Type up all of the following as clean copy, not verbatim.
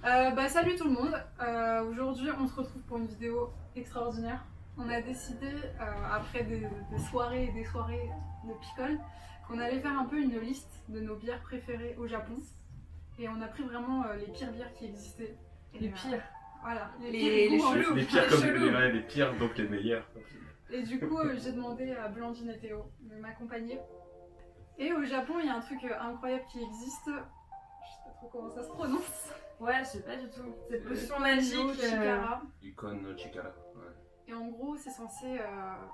Salut tout le monde, aujourd'hui on se retrouve pour une vidéo extraordinaire. On a décidé, après des soirées et des soirées de picole, qu'on allait faire un peu une liste de nos bières préférées au Japon. Et on a pris vraiment les pires bières qui existaient. Les pires. Voilà, les chelous. Les pires comme les pires, donc les meilleurs. Et du coup, j'ai demandé à Blandine et Théo de m'accompagner. Et au Japon, il y a un truc incroyable qui existe. Je sais pas trop comment ça se prononce. Ouais, je sais pas du tout. Cette potion Icon magique. Chikara. Icon Chikara. Ouais. Et en gros, c'est censé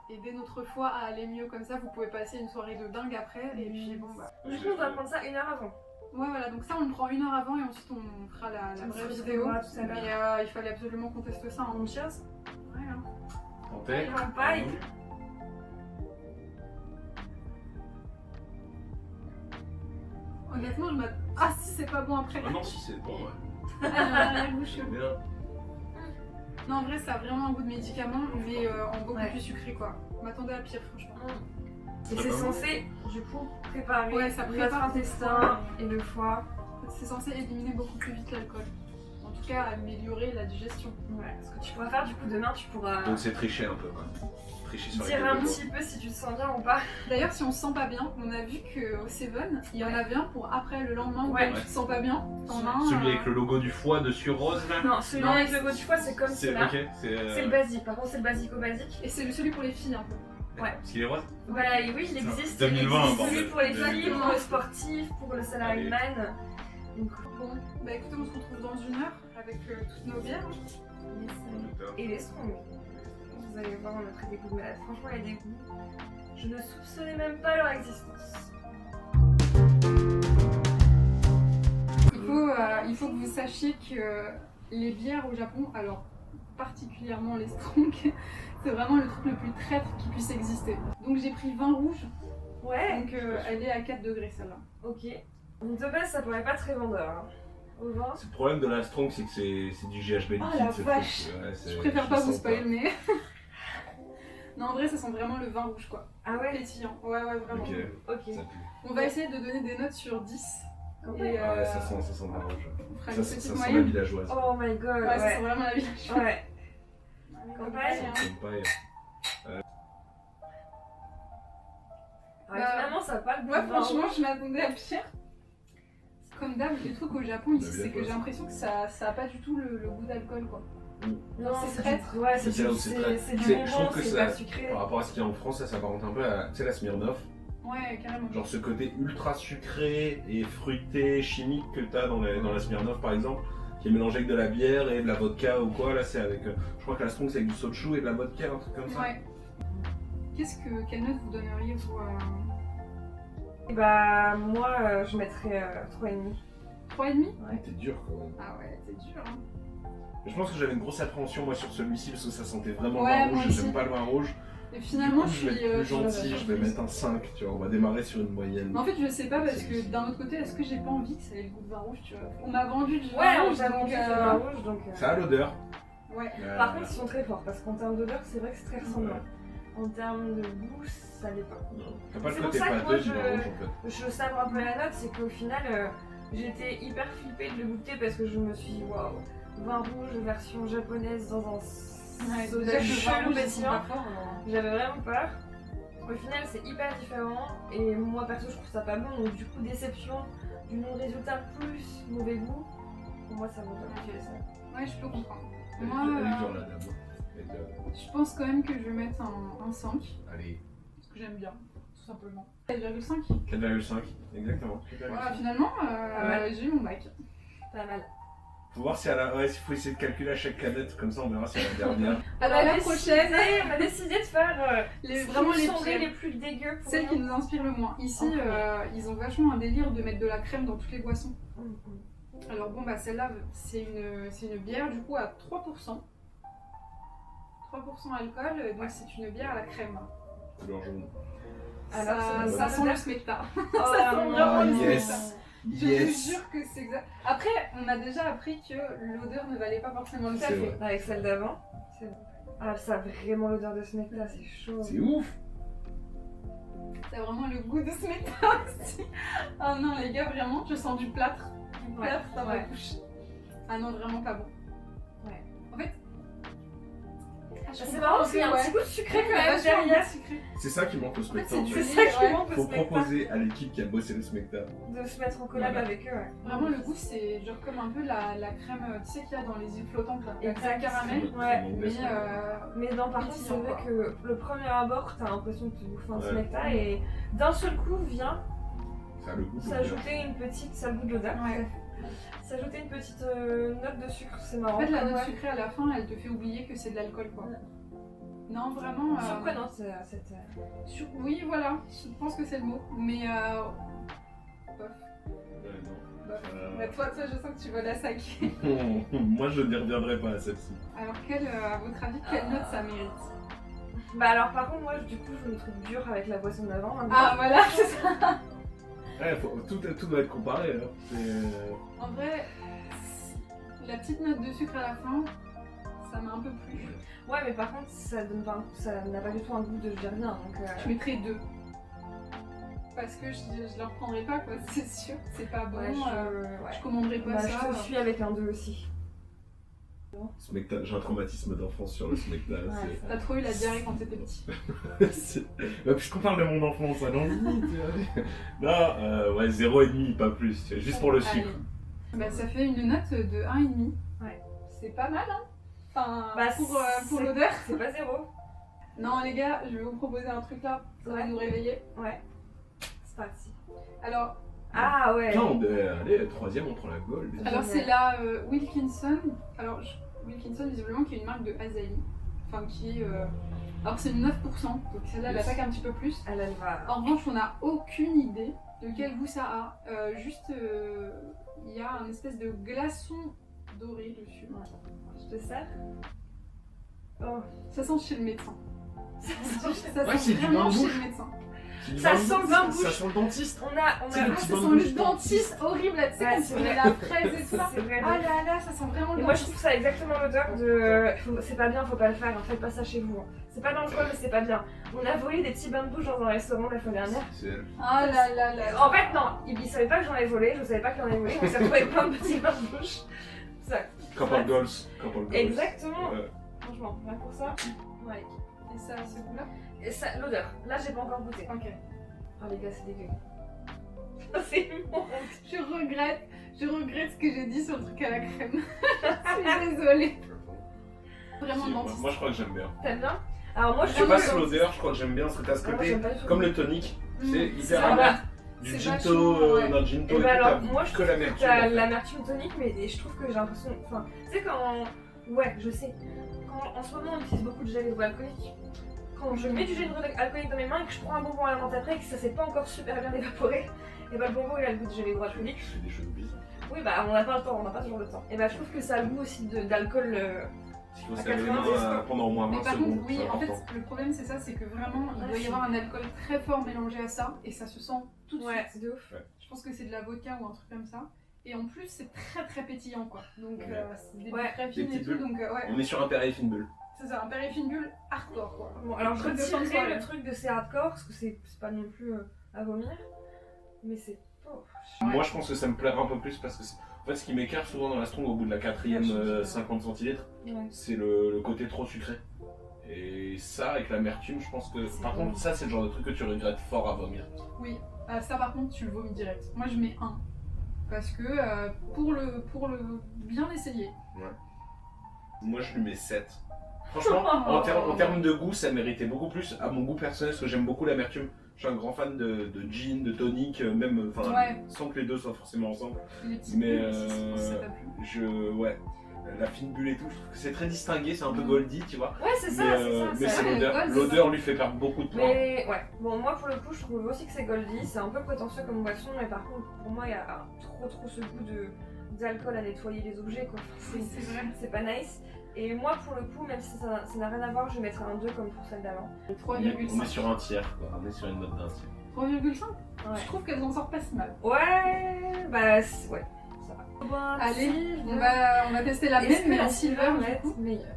aider notre foie à aller mieux comme ça. Vous pouvez passer une soirée de dingue après. Et puis bon, bah. Du coup, on doit prendre ça 1 heure avant. Ouais, voilà, donc ça on le prend 1 heure avant et ensuite on fera la vraie vidéo. Mais il fallait absolument qu'on teste ça. On chasse. Ouais, hein. Santé. Ils vont pas. Honnêtement, je m'attends. Ah si, c'est pas bon après. Ah non, si c'est bon, ouais. La bouche. C'est bien. Non, en vrai, ça a vraiment un goût de médicament, mais en beaucoup plus sucré quoi. On m'attendait à pire, franchement. Et c'est censé, du coup, préparer ça notre prépare intestin et le foie. C'est censé éliminer beaucoup plus vite l'alcool. En tout cas, améliorer la digestion. Ouais, ce que tu pourras faire du coup demain, tu pourras Donc c'est tricher un peu, quoi. Tricher sur les dire un calculs. petit peu si tu te sens bien ou pas. D'ailleurs, si on se sent pas bien, on a vu qu'au Seven, il y en avait un pour après le lendemain où Ouais. tu te sens pas bien. T'en as un. Celui avec le logo du foie dessus rose là. Non, celui Non, avec le goût du foie, c'est comme C'est celui-là. ok, C'est le basique. Par contre, c'est le basico-basique. Et c'est celui pour les filles un peu. Ouais. Parce qu'il est rose. Voilà, et oui, il existe. 2020, il existe bordel. celui pour les filles, 2020. pour le sportif, pour le salaryman. Donc, Bon, bah écoutez, on se retrouve dans 1 heure avec toutes nos bières. et les strong. Vous allez voir, on a pris des goûts de malade. Franchement, il y a des goûts. Je ne soupçonnais même pas leur existence. Il faut que vous sachiez que les bières au Japon, alors particulièrement les strong, c'est vraiment le truc le plus traître qui puisse exister. Donc j'ai pris vin rouge, Ouais, donc elle est à 4 degrés celle-là. ok. Donc de base, ça paraît pas très vendeur. Hein. Au vin. Le problème de la strong, c'est que c'est du GHB liquide. Oh la ce vache. truc. Ouais, Je préfère pas vous sens spoiler, mais... Non, en vrai, ça sent vraiment le vin rouge, quoi. Ah ouais. Pétillant. Ouais, vraiment. Ok, Ok. ça pue. On va essayer de donner des notes sur 10. Ok. Et, Ah ouais, ça sent le vin rouge. on fera Ça, une ça petite sent la moyenne. villageoise. Oh my god. Ouais, ça sent vraiment la vie. Ouais. Campagne, hein. J'aime pas, Finalement, ça a pas le goût Ouais, de vin franchement, rouge. je m'attendais à pire. Comme d'hab, les trucs au Japon ici, On a vu c'est la que gosse. j'ai l'impression que ça a pas du tout le goût d'alcool, quoi. Non, c'est c'est traître. Ouais, C'est là où c'est traître. c'est du C'est- je bonbon, trouve que c'est ça- pas sucré. Par rapport à ce qu'il y a en France, ça s'apparente un peu à, tu sais, la Smirnoff. Ouais, carrément. Genre ce côté ultra sucré et fruité, chimique que t'as dans la Smirnoff par exemple, qui est mélangé avec de la bière et de la vodka ou quoi. Là, c'est avec. Je crois que la strong, c'est avec du soju et de la vodka, un truc comme ça. Ouais. Quelle note vous donneriez pour Et bah, moi, je mettrais 3,5. 3,5? Ouais. T'es dur quand même. Ah ouais, c'est dur, hein. Mais je pense que j'avais une grosse appréhension moi sur celui-ci parce que ça sentait vraiment Ouais, le vin moi rouge. aussi. J'aime pas le vin rouge. Et finalement, Du coup, je je vais suis. être plus je gentil, je vais surprise. mettre un 5, tu vois. On va démarrer sur une moyenne. Mais en fait, je sais pas parce que d'un autre côté, est-ce que j'ai pas envie que ça ait le goût de vin rouge, tu vois? On m'a vendu du vin Ouais, on rouge, t'a donc, vendu du vin rouge, donc... Ça a l'odeur. Ouais. Par contre, ils sont très forts, parce qu'en termes d'odeur, c'est vrai que c'est très ressemblant. En termes de goût, ça l'est pas. T'as pas le C'est côté pour ça que pâteux moi, du vin rouge en fait. Je sabre un peu la note, c'est qu'au final, j'étais hyper flippée de le goûter parce que je me suis dit, waouh, vin rouge version japonaise dans un soda déjà que le vin chelou rouge, ils sont pétillant. pas forts, J'avais vraiment peur. Au final, c'est hyper différent et moi perso, je trouve ça pas bon. Donc, du coup, déception du non-résultat plus mauvais goût. Pour moi, ça vaut pas le coup ça. Ouais, je peux comprendre. Elle est Moi, dure la dame. Elle est dure. je pense quand même que je vais mettre un 5, Allez, parce que j'aime bien, tout simplement. 4,5. 4,5, exactement. 4,5. Voilà, finalement, mal. j'ai eu mon bac. Pas mal. Faut voir si ouais, s'il faut essayer de calculer à chaque cadette, comme ça on verra si elle est la dernière. Alors la prochaine, On a décidé de faire vraiment les sonderies pires. les plus dégueux pour Celle qui nous. nous inspire le moins. Ici, Ok. ils ont vachement un délire de mettre de la crème dans toutes les boissons. Mm. Alors bon, bah celle-là, c'est une bière du coup à 3%. 3% alcool, donc c'est une bière à la crème. Couleur jaune. Alors, Ça sent le smecta. Oh, Ça sent non. vraiment le yes. smecta. Je vous jure que c'est exact. Après, on a déjà appris que l'odeur ne valait pas forcément le Tout à C'est café. vrai. Avec celle d'avant. C'est bon. Ah, ça a vraiment l'odeur de ce mec-là, c'est chaud. C'est ouf. T'as vraiment le goût de smecta aussi. Oh non, les gars, vraiment, je sens du plâtre. Du plâtre dans ma Ouais. bouche. Ah non, vraiment pas bon. Ouais. En fait. C'est marrant parce qu'il y a un petit goût de sucré quand même derrière. C'est ça qui manque au En fait, spectacle. c'est C'est ça qui Ouais. manque Faut au spectacle. proposer à l'équipe qui a bossé le spectacle. De se mettre en collab Voilà. avec eux, ouais. Vraiment, le goût, c'est genre comme un peu la crème, tu sais qu'il y a dans les îles flottantes là. La crème Exact. caramel. Ouais, Mais Mais non, par contre, c'est pétillant, vrai quoi. que le premier abord, t'as l'impression que tu bouffes un Ouais. spectacle et d'un seul coup vient Ça a le goût de s'ajouter une petite, ça a le goût de l'odeur. Ouais. S'ajouter une petite note de sucre, c'est marrant. En fait, la note Ouais. sucrée à la fin, elle te fait oublier que c'est de l'alcool quoi. Ouais. Non, vraiment. Surprenant cette. Oui, voilà, je pense que c'est le mot. Mais. Bof. Ouais, non. Bof. Bah, toi, je sens que tu vas la saquer. Moi, je n'y reviendrai pas à celle-ci. Alors, à votre avis, quelle note ça mérite? Bah alors, par contre, moi, du coup, je me trouve dur avec la boisson d'avant. Maintenant. Ah, voilà, c'est ça. Ouais, tout doit être comparé. Hein. En vrai, la petite note de sucre à la fin, ça m'a un peu plu. Ouais, mais par contre, ça n'a pas du tout un goût de je dis rien. Donc, Je mettrais 2. Parce que je la reprendrai pas, quoi, c'est sûr. C'est pas bon. ouais, Je ouais. commanderai pas Bah, ça. je te suis avec un 2 aussi. Smecta, j'ai un traumatisme d'enfance sur le Smecta. Ouais, T'as trop eu la diarrhée quand t'étais petit. Bah, puisqu'on parle de mon enfance, allons-y. Non, ouais, 0,5, pas plus. tu vois, Juste pour le sucre. Allez. Bah, ça fait une note de 1,5. Ouais. C'est pas mal, hein. Enfin, Bah, pour c'est- l'odeur. C'est pas 0. Non, les gars, je vais vous proposer un truc là. Ça va Ouais. nous réveiller. Ouais. C'est parti. Alors, Ah ouais. Là, allez, troisième, on prend la gold. alors c'est la Wilkinson. Alors, Wilkinson, visiblement, qui est une marque de Asahi. Enfin, qui est. Alors, c'est une 9%. Donc, celle-là, elle Yes. attaque un petit peu plus. Elle va. En revanche, on n'a aucune idée de quel goût ça a. Juste, il y a un espèce de glaçon doré dessus. Je te sers. Oh. Ça sent chez le médecin. Ça Ouais, c'est sent du vraiment bain de chez bouche. le médecin. Ça sent le bain de Ça bouche. sent le dentiste. On a. C'est le Ah, petit ça bain de sent bouche le dentiste horrible là, tu sais, Ouais, quand c'est tu mets vrai. la fraise et tout ça. C'est vrai. Ah là là, ça sent vraiment le Et moi je dentiste. trouve ça exactement l'odeur de. C'est pas bien, faut pas le faire, hein, faites pas ça chez vous. hein. C'est pas dans le coin, mais c'est pas bien. On a volé des petits bains de bouche dans un restaurant la fois dernière. Ah là là là. En fait, non, il savait pas que j'en ai volé, je savais pas qu'il en avait volé, on s'est retrouvé avec plein de petits bains de bouche. Ça. Couple goals. Couple goals. Exactement. Ouais. Franchement, rien pour ça. Ouais. Et ça, ce goût-là. Et ça, l'odeur. Là, j'ai pas encore goûté. Ok. Oh les gars, c'est dégueu. C'est immonde. Je regrette ce que j'ai dit sur le truc à la crème. Je suis désolée. Vraiment Si, dentiste. moi, je crois que j'aime bien. T'aimes bien? Alors moi, je Je suis sais pas si l'odeur, je crois que j'aime bien parce que t'as ce Ah, moi, côté j'aime pas du tout. comme le tonic. C'est Mmh. hyper Ça amer. va. Du C'est ginto, vachement, ouais. d'un ginto Et et bah tout, alors, t'as moi je que trouve que l'amertume. t'as en fait. l'amertume tonique, mais je trouve que j'ai l'impression. Enfin, tu sais, quand. Ouais, je sais. Quand en ce moment on utilise beaucoup de gel hydroalcoolique, quand je mets du gel hydroalcoolique dans mes mains et que je prends un bonbon à la menthe après et que ça s'est pas encore super bien évaporé, et bah le bonbon il a le goût de gel hydroalcoolique. Je fais des choses bizarres. Oui, bah on n'a pas le temps, on n'a pas toujours le temps. Et bah je trouve que ça a le goût aussi d'alcool. Il faut À se laver les 90 mains pendant au moins Mais 20 par secondes. contre, oui, c'est en fait, important. le problème c'est ça, c'est que vraiment, il Ouais, doit y c'est- avoir un alcool très fort mélangé à ça, et ça se sent tout de Ouais, suite. c'est de ouf. Je pense que c'est de la vodka ou un truc comme ça. Et en plus, c'est très très pétillant quoi. Donc, Ouais. c'est des Ouais. bulles très fines Des et petites tout. bulles. Donc, ouais, On est sur un Perrier fine bulle. c'est ça, un périphine bulle hardcore quoi. Bon, alors je Truc de fin de retirerai soirée. le truc de c'est hardcore parce que c'est pas non plus à vomir, mais c'est. Oh. Moi, je pense que ça me plairait un peu plus parce que en fait, ce qui m'écarte souvent dans la strong au bout de la quatrième Ouais, 50 centilitres, Ouais. c'est le côté trop sucré. Et ça, avec l'amertume, je pense que. C'est Par bon. contre, ça, c'est le genre de truc que tu regrettes fort à vomir. Oui, ça par contre, tu le vomis direct. Moi je mets 1. Parce que pour le bien essayer. Moi, je lui mets 7. Franchement, en termes de goût, ça méritait beaucoup plus à mon goût personnel parce que j'aime beaucoup l'amertume. Je suis un grand fan de gin, de tonic, même enfin, Ouais. sans que les deux soient forcément ensemble. Les petites Mais bulles aussi, si ça t'a plu. ouais, la fine bulle et tout, je trouve que c'est très distingué, c'est un peu Mm. goldy, tu vois. Ouais, c'est ça, mais c'est ça. mais c'est ouais, l'odeur. gold, L'odeur lui fait perdre beaucoup de points. Mais ouais, bon, moi pour le coup, je trouve aussi que c'est Goldie, c'est un peu prétentieux comme boisson, mais par contre, pour moi, il y a trop ce goût d'alcool à nettoyer les objets, quoi. Oui, c'est vrai. C'est pas nice. Et moi, pour le coup, même si ça n'a rien à voir, je mettrais un 2 comme pour celle d'avant. On est 3,5. sur un tiers, quoi. On est sur une note d'un tiers. 3,5. Ouais. Je trouve qu'elles en sortent pas si mal. Ouais, bah ouais, ça va. Allez, on va tester la Est-ce même, que mais la en silver va du être coup. meilleure?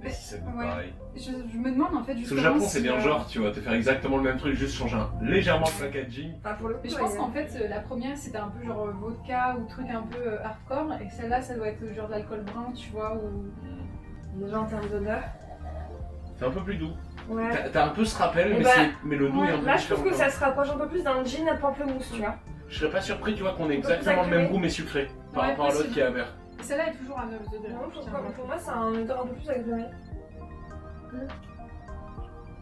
Et si ça goûte Ouais. pareil. Je me demande en fait Parce que justement. le Japon, c'est si, bien le genre, tu vois, te faire exactement le même truc, juste changer légèrement le packaging. Enfin, pour le coup, Mais je pense qu'en fait, la première c'était un peu genre vodka ou truc un peu hardcore, et celle-là ça doit être genre de l'alcool brun, tu vois, ou. déjà en termes d'odeur. C'est un peu plus doux. Ouais. T'as un peu ce rappel, Et mais, bah, mais le goût est un peu Là, je trouve différent, que quand ça même. se rapproche un peu plus d'un gin à pamplemousse, tu vois. Je serais pas surpris, tu vois, qu'on ait Un peu plus exactement le même agréé. goût, mais sucré. Par Ouais, rapport à l'autre possible. qui est amer. Et celle-là est toujours à 9 degrés. Non, Tiens, pour moi, c'est un odeur un peu plus agréé.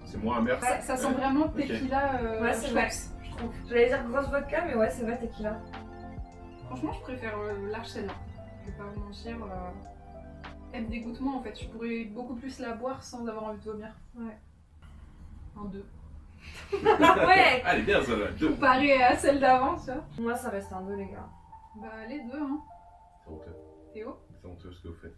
C'est moins amer. ça sent vraiment tequila Ouais, c'est vrai. Schweppes, je trouve. J'allais dire grosse vodka, mais ouais, c'est vrai, tequila. Franchement, je préfère large celle-là. Je vais pas vous mentir. Elle me dégoûte moins en fait. Je pourrais beaucoup plus la boire sans avoir envie de vomir. Ouais. Un 2. Ouais. Allez, bien ça, là. Deux. Comparé à celle d'avant, tu vois. Moi, ça reste un 2, les gars. Bah, les deux, hein. C'est honteux. Théo, C'est honteux ce que vous faites.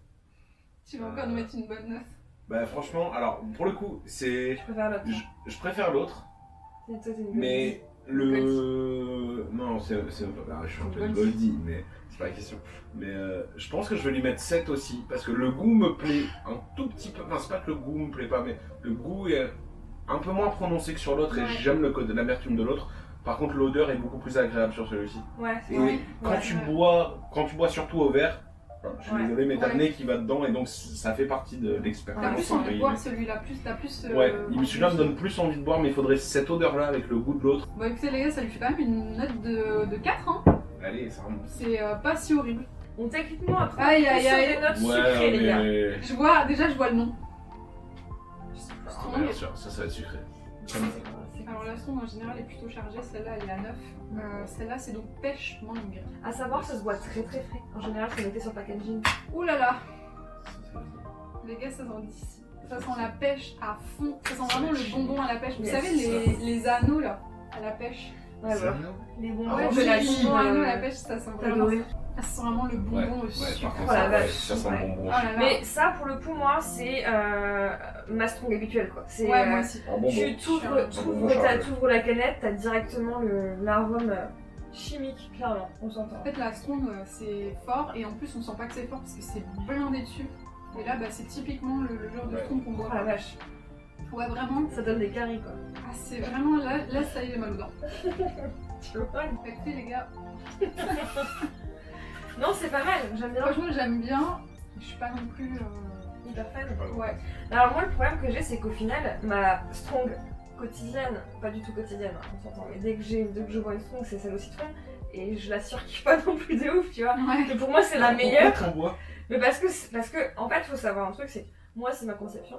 tu vas encore nous mettre une bonne note. Bah, franchement, alors, pour le coup, c'est. Je préfère l'autre. Je préfère l'autre, Toi, t'es une mais le. Non, c'est. Ah, je suis un peu une Goldie, mais c'est pas la question. Mais je pense que je vais lui mettre 7 aussi, parce que le goût me plaît un tout petit peu. Enfin, c'est pas que le goût me plaît pas, mais le goût est un peu moins prononcé que sur l'autre, et Ouais. j'aime l'amertume de l'autre. Par contre, l'odeur est beaucoup plus agréable sur celui-ci. Ouais, c'est Et vrai. quand, Ouais, tu ouais. bois surtout au verre, enfin, je suis Ouais. désolé, mais t'as le Ouais. nez qui va dedans, et donc ça fait partie de T'as l'expérience. plus envie de boire celui-là, t'as plus. Ouais, celui-là me donne plus envie de boire, mais il faudrait cette odeur-là avec le goût de l'autre. Bon, écoutez, les gars, ça lui fait quand même une note de 4, hein. Allez, ça remonte. C'est pas si horrible. On techniquement après Aïe, on est aïe, sur aïe. des notes Ouais, sucrées, les gars. mais. Je vois le nom. Ah, bien sûr, ça va être sucré. Alors la sonde en général est plutôt chargée, celle-là elle est à 9. Celle-là c'est donc pêche mangue. À savoir, ça se boit très très frais. En général, c'est noté sur le packaging. Ouh là là, les gars, ça sent d'ici. Ça sent la pêche à fond. Ça sent vraiment le bonbon à la pêche. Vous Yes. savez les anneaux là, à la pêche. Ouais, Ça, voilà. non Les bonbons Ah, Ouais, de la les vie. bonbons anneaux à la pêche, ça sent T'as vraiment. adoré. Ça sent vraiment le bonbon au sucre. par contre, Oh la ça, vache. ça sent Ouais. le bonbon. Oh là là. Mais ça, pour le coup, moi, c'est ma strong habituelle, quoi. C'est, Ouais, moi aussi. Un bonbon. tu t'ouvres la canette, t'as directement l'arôme chimique, clairement, on s'entend. En fait, la strong c'est fort et en plus on sent pas que c'est fort parce que c'est blindé de sucre. Et là, bah, c'est typiquement le genre de Ouais. strong qu'on Oh boit. la vache, Ouais, vraiment. ça donne des caries, quoi. Ah, c'est vraiment là, ça y est, j'ai mal aux dents. Tu vois? Écoutez, les gars, Non, c'est pas mal, j'aime bien. franchement, j'aime bien. Je suis pas non plus. Hyper fan. Ouais. Alors moi, le problème que j'ai, c'est qu'au final, ma strong quotidienne, pas du tout quotidienne, hein, on s'entend, mais dès que je bois une strong, c'est celle au citron, et je la surkiffe pas non plus de ouf, tu vois. Ouais. Et pour moi, c'est la meilleure. Pourquoi t'en bois? Mais parce que, en fait, faut savoir un truc, c'est que moi, c'est ma conception,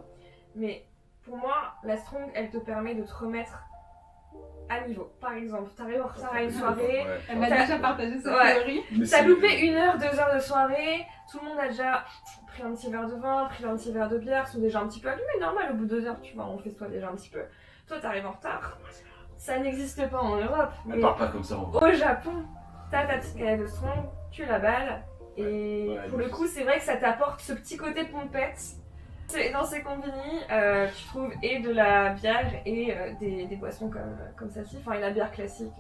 mais pour moi, la strong, elle te permet de te remettre à niveau. Par exemple, t'arrives en retard à une soirée, Ouais. Elle m'a T'as- déjà partagé cette Ouais. théorie. Mais t'as c'est- loupé 1 heure, 2 heures de soirée, tout le monde a déjà pris un petit verre de vin, pris un petit verre de bière, sont déjà un petit peu allumés, normal, au bout de 2 heures, tu vois, on fait toi déjà un petit peu. Toi, t'arrives en retard. Ça n'existe pas en Europe, Elle mais part pas comme ça en vrai. au Japon, t'as ta petite canette de strong, tu la balles, et Ouais, pour le coup, c'est vrai que ça t'apporte ce petit côté pompette. Dans ces combini, tu trouves et de la bière et des boissons comme celle-ci, enfin et la bière classique.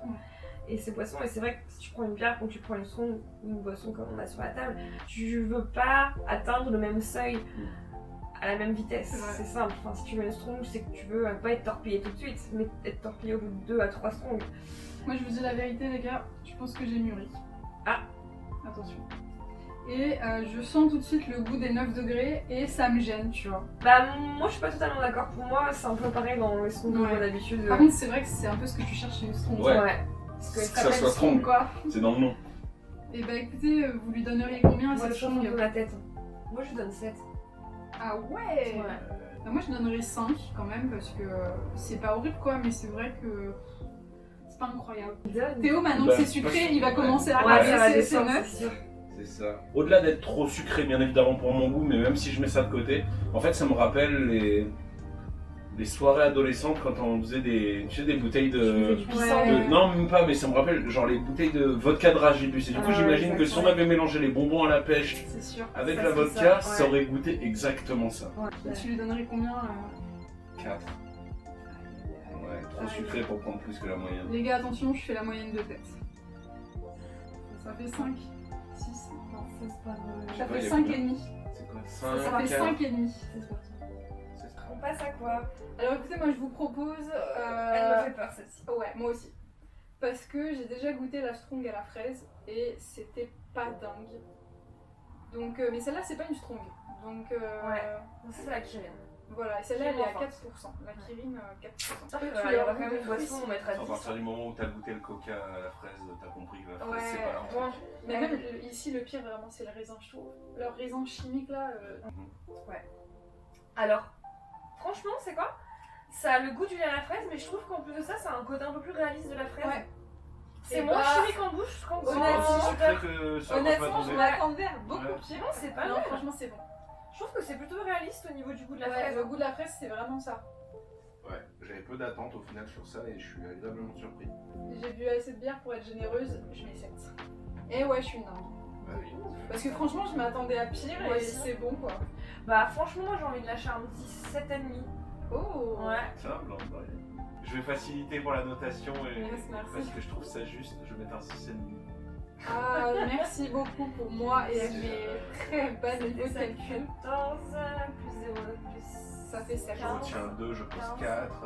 Et ces boissons, et c'est vrai que si tu prends une bière ou tu prends une strong ou une boisson comme on a sur la table, tu veux pas atteindre le même seuil à la même vitesse. C'est vrai. C'est simple. Enfin, si tu veux une strong, c'est que tu veux pas être torpillé tout de suite, mais être torpillé au bout de 2 à 3 strongs. Moi, je vous dis la vérité, les gars, je pense que j'ai mûri. Ah. Attention. Et je sens tout de suite le goût des 9 degrés et ça me gêne, tu vois. Bah, moi je suis pas totalement d'accord. Pour moi, c'est un peu pareil dans les strongs qu'on Ouais. voit d'habitude. Par contre, c'est vrai que c'est un peu ce que tu cherches chez une strong. Ouais. Parce que Que Ça ça s'appelle soit strong. quoi. C'est dans le nom. Et bah écoutez, vous lui donneriez combien à moi, cette je change un strong? peu ma tête. Moi, je lui donne 7. Ah ouais, Ouais. Bah, moi je donnerais 5 quand même parce que c'est pas horrible quoi, mais c'est vrai que c'est pas incroyable. Théo, maintenant Bah, que c'est sucré, il va ouais. commencer à Ouais, ça va rabaisser ses descendre, notes. c'est sûr. C'est ça. Au-delà d'être trop sucré, bien évidemment pour mon goût, mais même si je mets ça de côté, en fait ça me rappelle les soirées adolescentes quand on faisait des bouteilles Tu fais de... du puissant. Ouais. Non, même pas, mais ça me rappelle genre les bouteilles de vodka de Dragibus. Et du coup, Ah, j'imagine que si on exactement. avait mélangé les bonbons à la pêche C'est sûr. avec Ça la serait vodka, ça, ça ouais. aurait goûté exactement ça. Ouais. Tu lui donnerais combien 4. Ouais, trop sucré pour prendre plus que la moyenne. Les gars, attention, je fais la moyenne de tête. Ça fait 5, 6, non, Ça, c'est pas vrai. ça Ouais, fait il y a 5 combien et demi. C'est quoi Ça 5, fait 5 et demi. C'est parti. passe à quoi? Alors écoutez, moi je vous propose. Elle me fait peur celle-ci. Ouais, moi aussi. Parce que j'ai déjà goûté la strong à la fraise et c'était pas dingue. Donc, mais celle-là c'est pas une strong. Donc, Donc ça c'est la Kirin. voilà, et celle-là elle est à Kirin 4%. La Kirin 4%. Il y aura quand même une boisson, on mettra À 10. partir du moment où t'as goûté le coca à la fraise, t'as compris que la fraise Ouais, c'est pas leur truc. Bon, Mais même ici le pire vraiment c'est le raisin, je trouve. Leur raisin chimique là. alors, franchement, c'est quoi? Ça a le goût du lait à la fraise, mais je trouve qu'en plus de ça, ça a un côté un peu plus réaliste de la fraise. Ouais. C'est Et moins bah, chimique en bouche qu'en honnêtement, C'est plus sucré que ça. Honnêtement, je m'attendais à beaucoup Ouais. pire. Non, c'est pas Non, mal. franchement c'est bon. Je trouve que c'est plutôt réaliste au niveau du goût de la Ouais, fraise. le goût de la fraise c'est vraiment ça. Ouais, j'avais peu d'attentes au final sur ça et je suis agréablement surpris. J'ai bu assez de bière pour être généreuse, je mets 7. Et ouais, je suis une dingue. Bah oui. Parce que franchement, je m'attendais à pire Moi et aussi. c'est bon quoi. Bah, franchement, moi j'ai envie de lâcher un petit 7,5. Oh Ouais. Ça, blanc, ouais. Je vais faciliter pour la notation et Yes, merci. parce que je trouve ça juste, je vais mettre un 6,5. Ah, merci beaucoup pour moi et C'est mes très bas niveaux de calcul. 14 plus 0 plus. Ça fait 7. Je retiens 2, je pose 4,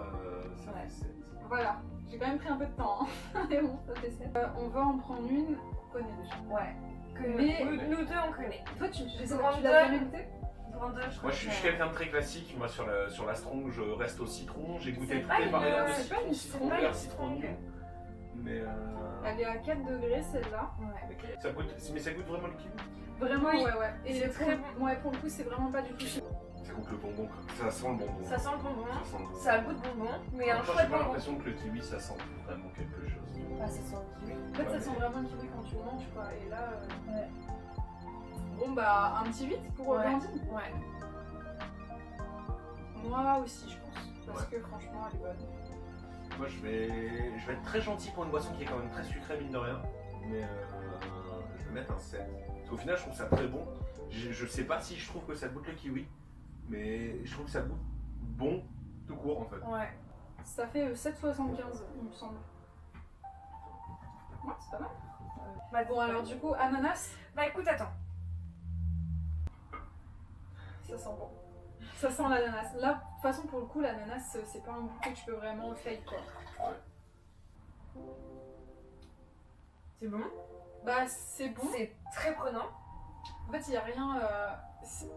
ça Ouais. fait 7. Voilà, j'ai quand même pris un peu de temps. Hein. Mais bon, ça fait 7. On va en prendre une qu'on connaît déjà. Ouais. Que Mais- nous deux on connaît. Toi, je sais pas, Grande tu l'as jamais goûté? 32, je crois. Moi je suis quelqu'un de très classique, moi sur la strong je reste au citron, j'ai goûté C'est toutes pas les une- variantes de c'est citron, pas une- citron c'est pas vert, une citron strong. nu. Mais Elle est à 4 degrés celle-là. Ouais. ça goûte, mais ça goûte vraiment le kiwi. Vraiment, Oui. ouais. Et C'est pour, très bon. ouais, pour le coup, c'est vraiment pas du tout chimique. Ça goûte le bonbon, quoi. Ça sent le bonbon. Ça sent le bonbon, Ça sent le bonbon. ça a le goût de bonbon, mais un Moi, j'ai chouette pas bonbon. l'impression que le kiwi ça sent vraiment quelque chose. Ah, ça sent le kiwi. En fait, ça Ouais, sent mais- vraiment le kiwi quand tu le manges, quoi. Et là, Ouais. bon, bah, un petit 8 pour Ouais. Blandine. Ouais. Moi aussi, je pense. Parce Ouais. que franchement, elle est bonne. Moi je vais être très gentil pour une boisson qui est quand même très sucrée mine de rien. Mais je vais mettre un 7. Parce qu'au final je trouve ça très bon. Je sais pas si je trouve que ça goûte le kiwi. Mais je trouve que ça goûte bon tout court en fait. Ouais. Ça fait 7,75, il me semble. Ouais, c'est pas mal. Bah, Bon, alors, du coup, ananas, Bah écoute, attends. ça sent bon. Ça sent l'ananas. Là, de toute façon, pour le coup, l'ananas, c'est pas un goût que tu peux vraiment fake, quoi. C'est bon. Bah, c'est bon. C'est très prenant. En fait, il n'y a rien.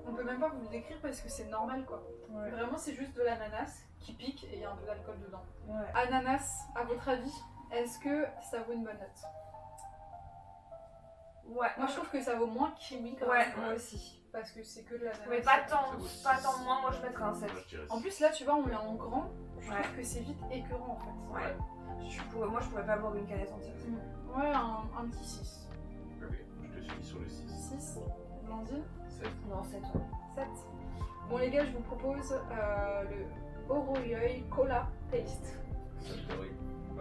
On peut même pas vous le décrire parce que c'est normal, quoi. Ouais. Vraiment, c'est juste de l'ananas qui pique et il y a un peu d'alcool dedans. Ouais. Ananas, à votre avis, est-ce que ça vaut une bonne note? Ouais. Moi, je trouve que ça vaut moins kiwi quand Ouais, même. moi aussi. Parce que c'est que de l'ananas. Mais pas Ça tant, vaut pas six. tant moins, moi je mettrais un 7. Moi, je dirais En six. plus, là, tu vois, on l'a en grand. Je Ouais. trouve que c'est vite écœurant, en fait. Ouais. Moi je pourrais pas boire une canette entière. Ouais, un petit 6. Ok, je te suis sur le 6. 6. Blandine, 7. Non, 7. 7. Bon, les gars, je vous propose le Oroyoi Cola Taste Suntory.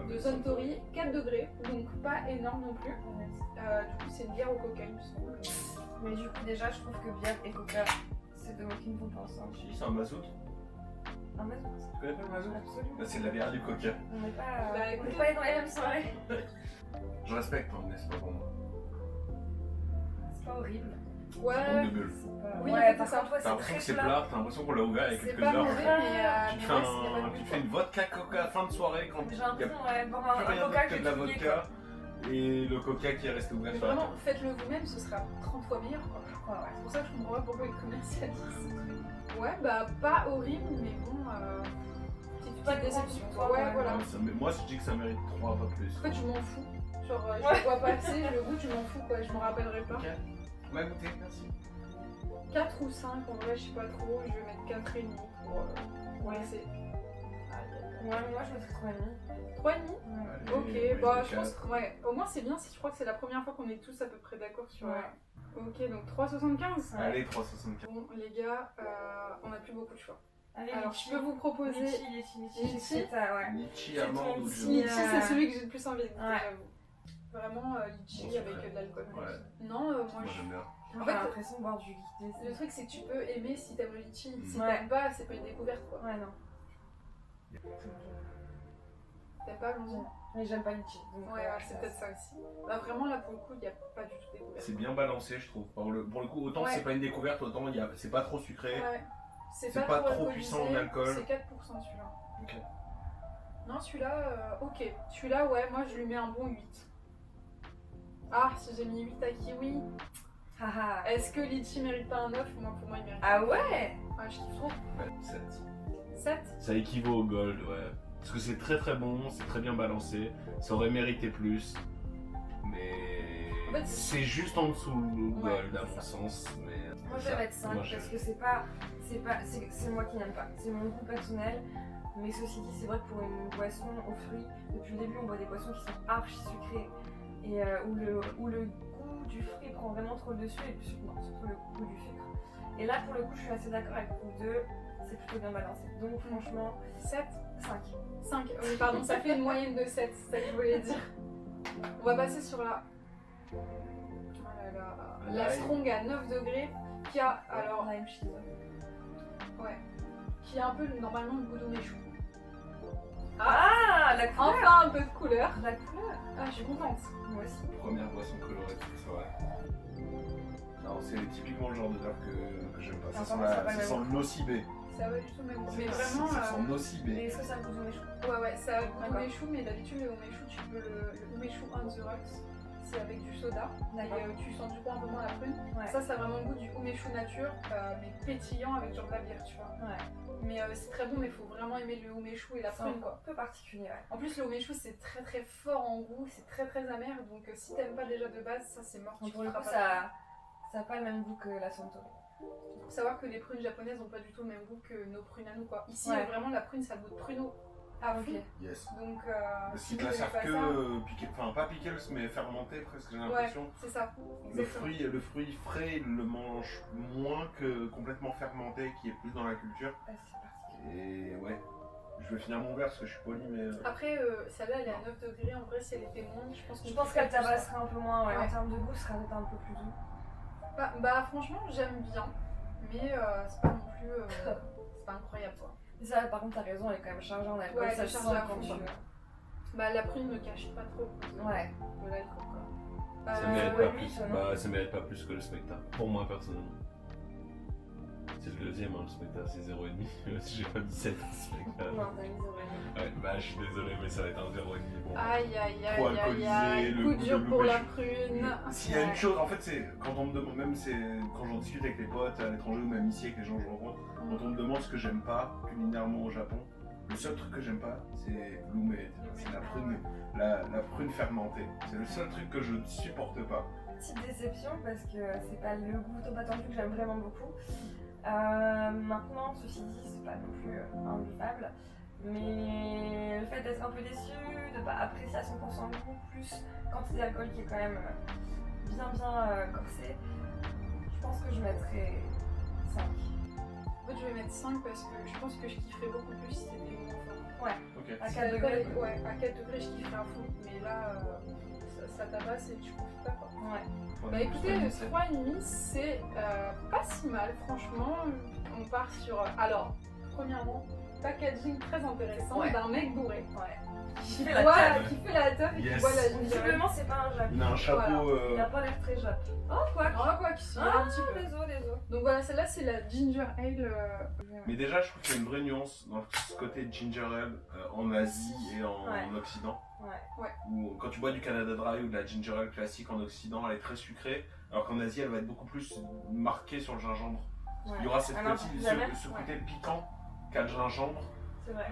de Suntory, 4 degrés, donc pas énorme non plus. Du coup, c'est une bière au coca, il me semble. Mais du coup, déjà, je trouve que bière et coca, c'est deux mots qui ne vont pas ensemble. Si, c'est un mazout. Un mazout. Tu connais pas le mazout? Absolument. Bah, c'est de la bière du coca. On n'est pas, Bah, on écoutez. n'est pas dans les mêmes soirées. Je respecte, hein, mais c'est pas pour moi. C'est pas horrible. C'est Ouais, manque de bulle. C'est pas... Oui, ouais, c'est par ça. contre, ouais, T'as c'est l'impression très que c'est plat. plat, t'as l'impression qu'on l'a ouvert il y a c'est quelques pas heures. mauvais, quoi. mais Tu te moi, fais il y a pas de un, but, tu te quoi. fais une vodka coca fin de soirée quand J'ai il y a l'impression, ouais, boire plus un rien coca d'autre que de la vodka et le coca qui est resté ouvert Mais sur la vraiment, table. faites-le vous-même, ce sera 30 fois meilleur, quoi. Ouais, ouais. C'est pour ça que je comprends pas pourquoi ils commercialisent ce truc. Ouais, bah pas horrible, mais bon, Pas petite de déception. grande Ouais, victoire, voilà. Ouais, moi je dis que ça mérite 3 pas plus. En fait, je m'en fous. Genre, je Ouais. le vois pas assez, je le goûte, je m'en fous, quoi. Je me rappellerai pas. Ok. On va goûter, merci. 4 ou 5, en vrai, je sais pas trop. Je vais mettre 4,5 pour Ouais. laisser. Ouais, moi je mettrais 3,5. 3,5. Allez, Ok, ouais, bah les je pense quatre. que ouais, au moins c'est bien si je crois que c'est la première fois qu'on est tous à peu près d'accord sur. Ouais. Ok, donc 3,75. Ouais. Allez, 3,75. Bon, les gars, on n'a plus beaucoup de choix. Allez, Alors, litchi. je peux vous proposer. Litchi. Litchi. C'est ça, ouais. Litchi, C'est amande ton ou petit- jaune. Litchi, c'est celui que j'ai le plus envie de goûter, Ouais. j'avoue. Vraiment, litchi Bon, c'est avec vrai. de l'alcool. Ouais. Non, moi Moi j'aime bien. En En fait, fait, j'ai l'impression de boire du liquide. le truc c'est que tu peux aimer si t'aimes le litchi. Si Ouais. t'aimes pas, c'est pas une découverte quoi. Ouais, non. T'aimes pas, Blandine? Mais j'aime pas litchi. Ouais, c'est peut-être ça aussi. Bah, vraiment, là pour le coup, il n'y a pas du tout de découverte. C'est bien balancé, je trouve. Pour le coup, autant Ouais. c'est pas une découverte, autant c'est pas trop sucré. Ouais. C'est C'est pas trop puissant en alcool. C'est 4% celui-là. Ok. Non, celui-là, ok. Celui-là, ouais, moi je lui mets un bon 8. Ah, si j'ai mis 8 à kiwi, Haha. est-ce que litchi mérite pas un 9? Moi, pour moi, il mérite. Ah un 9. ouais. Ouais, je kiffe trop. Ouais, 7. 7? Ça équivaut au gold, ouais. Parce que c'est très très bon, c'est très bien balancé. Ça aurait mérité plus. Mais En fait, c'est juste en dessous du Ouais, gold à c'est mon ça. sens. Mais Moi je vais mettre 5 parce que c'est moi qui n'aime pas. C'est mon goût personnel. Mais ceci dit, c'est vrai que pour une boisson aux fruits, depuis le début on boit des boissons qui sont archi sucrées et où le goût du fruit prend vraiment trop le dessus et puis surtout le goût du sucre. Et là pour le coup je suis assez d'accord avec vous deux, c'est plutôt bien balancé. Donc franchement, 7? 5. 5. Oui, pardon, ça fait une moyenne de 7, c'est ça que je voulais dire. On va passer sur la. Oh là là. La strong à 9 degrés qui a alors. Lime cheese. Ouais. Qui a un peu normalement le goût d'oméchou. Ah, la couleur. Enfin un peu de couleur. La couleur. Ah, je suis contente. Moi aussi. Première boisson colorée de toute soirée. Non, c'est typiquement le genre d'odeur que j'aime pas. Ça sent, ça sent le nocibé. Ça va du tout même. Mais vraiment. Ça sent Mais nocibé. est-ce que ça a le goût d'oméchou? Ouais, ça a le goût D'accord. d'oméchou, mais d'habitude le oméchou, tu peux le oméchou on the rocks. C'est avec du soda. D'accord. Et tu sens du coup un peu moins la prune. Ouais. Ça a vraiment le goût du oméchou nature, mais pétillant avec genre de la bière, tu vois. Ouais. Mais c'est très bon, mais il faut vraiment aimer le oméchou et la C'est prune un quoi. peu particulier, ouais. En plus, le oméchou c'est très très fort en goût, c'est très très amer, donc si t'aimes pas déjà de base, ça c'est mort. Donc Tu pour le coup, kifferas pas. ça n'a pas le même goût que la Suntory. Faut savoir que les prunes japonaises ont pas du tout le même goût que nos prunes à nous quoi. Ici, Ouais. vraiment la prune ça a le goût de pruneau à fond. Ok. Yes. Donc, Parce si qu'ils te vous la aimez servent pas que ça, pickle, enfin pas pickles mais fermenté presque j'ai ouais, l'impression. c'est ça. Le Exactement. fruit frais, il le mange moins que complètement fermenté qui est plus dans la culture. Ouais, c'est particulier. Et ouais, je vais finir mon verre parce que je suis poli mais... Après, celle-là elle est à 9 degrés, en vrai si elle était moins, je pense qu'on Je pense kifferait qu'elle plus, tabasserait un peu moins, ouais. Ouais. En termes de goût, ce serait peut-être un peu plus doux. Bah franchement j'aime bien, mais c'est pas non plus c'est pas incroyable quoi. Mais ça, par contre, t'as raison, elle est quand même chargée en alcool. Ouais, ça elle est se chargée sent à quand fond, tu... quoi. Bah la prune ne cache pas trop Ouais. de l'alcool quoi. ça Euh, mérite ouais, pas oui, plus. ça, non. Bah, ça mérite pas plus que le spectacle. Pour moi personnellement. C'est le deuxième, hein, le spectacle, c'est 0,5. J'ai pas mis 7 au spectacle. Non, t'as mis 0,5. Ouais, bah, je suis désolé, mais ça va être un 0,5. Bon. Aïe aïe Trop aïe aïe alcoolisé, aïe, le coup goût dur de pour la l'oméchou. prune. S'il y a une Ouais. chose, en fait c'est quand on me demande, même c'est quand j'en discute avec les potes à l'étranger ou même ici avec les gens que je rencontre, quand on me demande ce que j'aime pas culinairement au Japon, le seul truc que j'aime pas c'est l'ume, c'est la prune, la prune fermentée. C'est le seul truc que je ne supporte pas. Petite déception parce que c'est pas le goût top attendu que j'aime vraiment beaucoup. Maintenant, ceci dit, c'est pas non plus invivable. Mais le fait d'être un peu déçu, de pas apprécier à 100% le goût, plus quantité d'alcool qui est quand même bien corsée, je pense que je mettrais 5. En fait je vais mettre 5 parce que je pense que je kifferais beaucoup plus si c'était moins fort. Ok. À Si 4 l'alcool degrés. est- ouais, à 4 degrés je kifferais à fond, mais là ça tabasse et tu profites pas quoi. Ouais. Bah écoutez, le 3,5 c'est pas si mal, franchement. On part sur. Alors, premièrement, packaging très intéressant Ouais. d'un mec bourré Ouais. qui fait la boit- teuf. qui fait la teuf et qui Yes. boit la ginger ale. Visiblement, c'est pas un Jap. Il a un chapeau. Voilà. Il a pas l'air très Jap. Oh, quoi Ah, quoi qu'il soit, Ah, un petit peu. désolé. Donc voilà, celle-là c'est la ginger ale. Mais déjà, je trouve qu'il y a une vraie nuance dans ce côté ginger ale en Asie et en Ouais. Occident. Ouais. Où, quand tu bois du Canada Dry ou de la ginger ale classique en Occident, elle est très sucrée, alors qu'en Asie, elle va être beaucoup plus marquée sur le gingembre. Ouais. Il y aura cette Un peu plus amer. ce côté piquant qu'a le gingembre C'est vrai.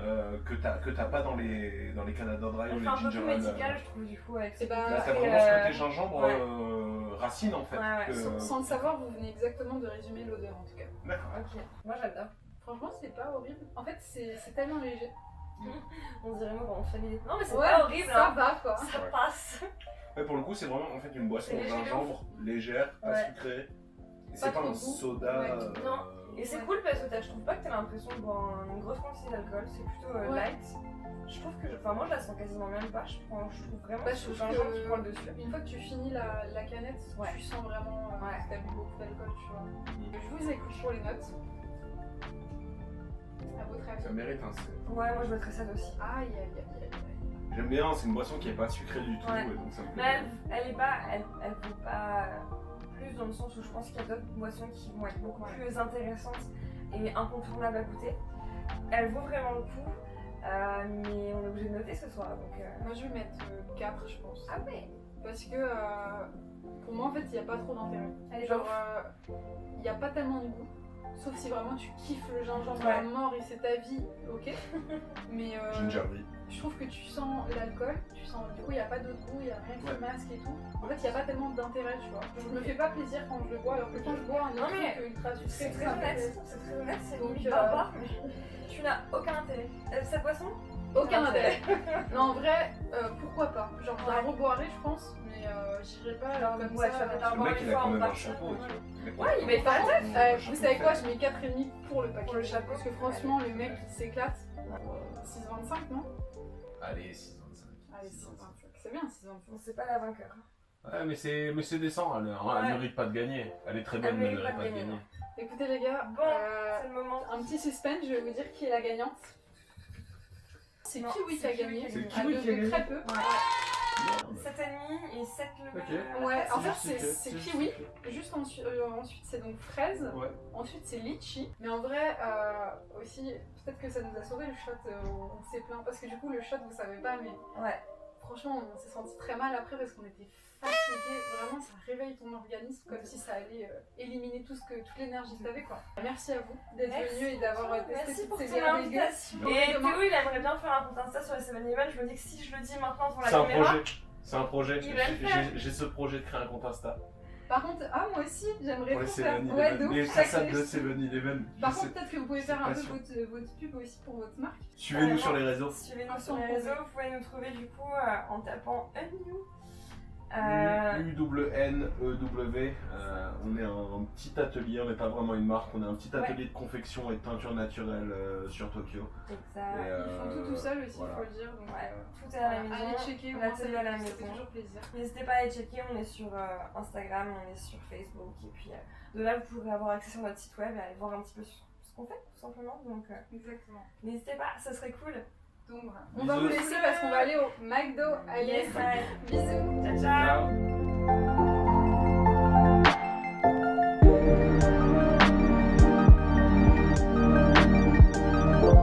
que t'as pas dans les Canada Dry ou Elle les fait un peu ginger plus ale. médical, je trouve, du coup, avec Eh ben, Là, t'as Et, vraiment ce côté gingembre ouais. racine en fait. Ouais, ouais. que- Sans le savoir, vous venez exactement de résumer l'odeur en tout cas. D'accord. Ok, moi j'adore. Franchement, c'est pas horrible. En fait, c'est tellement léger. On dirait moi quand on fait les... Non mais c'est Ouais, pas horrible, ça hein. va quoi. Ça Ouais. passe. Ouais, pour le coup, c'est vraiment en fait une boisson C'est au léger de gingembre, légère, pas Ouais. sucrée. Et Pas c'est pas trop un de goût. soda. Ouais. Non. Et c'est Ouais. cool parce que je trouve pas que t'as l'impression de boire une grosse quantité d'alcool, c'est plutôt Ouais. light. Je trouve que, enfin moi je la sens quasiment même pas, je trouve vraiment Bah, que je c'est le trouve gingembre que- qui prend le dessus. Une fois que tu finis la canette, Ouais. tu sens vraiment Ouais. que t'as bu beaucoup d'alcool, tu vois. Je vous écoute pour les notes. À votre avis. Ça mérite un C. Ouais, moi je mettrais ça aussi. Aïe aïe aïe aïe aïe. J'aime bien, c'est une boisson qui est pas sucrée du tout, Ouais. et donc ça me Mais plaît. elle est pas, elle vaut pas plus dans le sens où je pense qu'il y a d'autres boissons qui vont être beaucoup plus intéressantes et incontournable à goûter. Elle vaut vraiment le coup, mais on est obligé de noter ce soir. Donc, Moi je vais mettre 4 je pense. Ah ouais. Parce que pour moi en fait il n'y a pas trop d'intérêt. Allez, Genre il n'y a pas tellement de goût. Sauf si vraiment tu kiffes le gingembre Ouais. à mort et c'est ta vie, ok. Mais Gingerly. je trouve que tu sens l'alcool, tu sens du coup il n'y a pas d'autre goût, il n'y a rien qui Ouais. masque et tout. En fait il n'y a pas tellement d'intérêt, tu vois. Je me fais pas plaisir quand je le bois, alors que quand je bois un Non, autre mais truc ultra sucré, c'est très ça me fait honnête, plaisir. c'est très honnête, c'est Donc, limite barbare, mais tu n'as aucun intérêt. Cette boisson Aucun intérêt. Non en vrai, pourquoi pas. Genre je la reboirais je pense, mais j'irai pas Genre, comme ouais, ça. ça va être Le un mec, il a fois, quand on même part un sur- chapeau, tu vois. Ouais, il met pas la tête. Vous savez quoi, je mets 4,5 pour le paquet. Pour le chapeau. Parce que franchement, le mec il s'éclate. 6,25 non? Allez, 6,25. Allez, 6,25. C'est bien 6,25. Bon, c'est pas la vainqueur. Ouais, mais c'est décent, elle Ouais. mérite pas de gagner. Elle est très bonne, Elle mais elle mérite mérite pas de gagner. Écoutez les gars, Bon, c'est le moment. un petit suspense, je vais vous dire qui est la gagnante. C'est Non, Kiwi qui c'est a Kiwi gagné. qui a gagné. À C'est Kiwi qui a gagné. très peu. Merde. 7,5 et 7 le Ok. Ouais, en fait C'est c'est juste- kiwi. Juste ensuite c'est donc fraise. Ouais. Ensuite c'est litchi. Mais en vrai aussi peut-être que ça nous a sauvé le shot. On s'est plaint parce que du coup le shot vous savez pas mais Ouais. franchement on s'est senti très mal après parce qu'on était fatigués. Vraiment ça réveille ton organisme comme si ça allait éliminer toute l'énergie que t'avais quoi. Merci à vous d'être Merci. venus et d'avoir testé Merci toutes pour ces ton bières dégueu. invitation. Bon, Et demain. Théo, il aimerait bien faire un compte Insta sur les 7-Eleven. Je me dis que si je le dis maintenant pour la C'est un caméra, projet. C'est un projet. Il va le faire. J'ai ce projet de créer un compte Insta. Par contre, moi aussi j'aimerais Pour les trop faire. 7-Eleven. Ouais, de Les ouf, façades chaque- de 7-Eleven. Par Je contre, sais- peut-être que vous pouvez faire c'est un peu pas sûr. votre pub aussi pour votre marque. Suivez-nous sur les réseaux. suivez-nous sur Sans les réseaux. problème. Vous pouvez nous trouver du coup en tapant Unnew. UNNEW. On est un petit atelier, on n'est pas vraiment une marque, on est un petit atelier de confection et de peinture naturelle sur Tokyo. Exact. Et, Ils font tout seul aussi, voilà. faut le dire. Donc, Ouais, tout est à la maison. allez checker, au On moins, atelier à la ça maison. fait toujours plaisir. N'hésitez pas à aller checker, on est sur Instagram, on est sur Facebook, et puis de là vous pourrez avoir accès sur notre site web et aller voir un petit peu ce qu'on fait, tout simplement. Donc Exactement. n'hésitez pas, ça serait cool. Donc voilà. On va Bisous. vous laisser parce qu'on va aller au McDo. Allez, Yes, bye. bisous. Ciao, ciao. Ciao.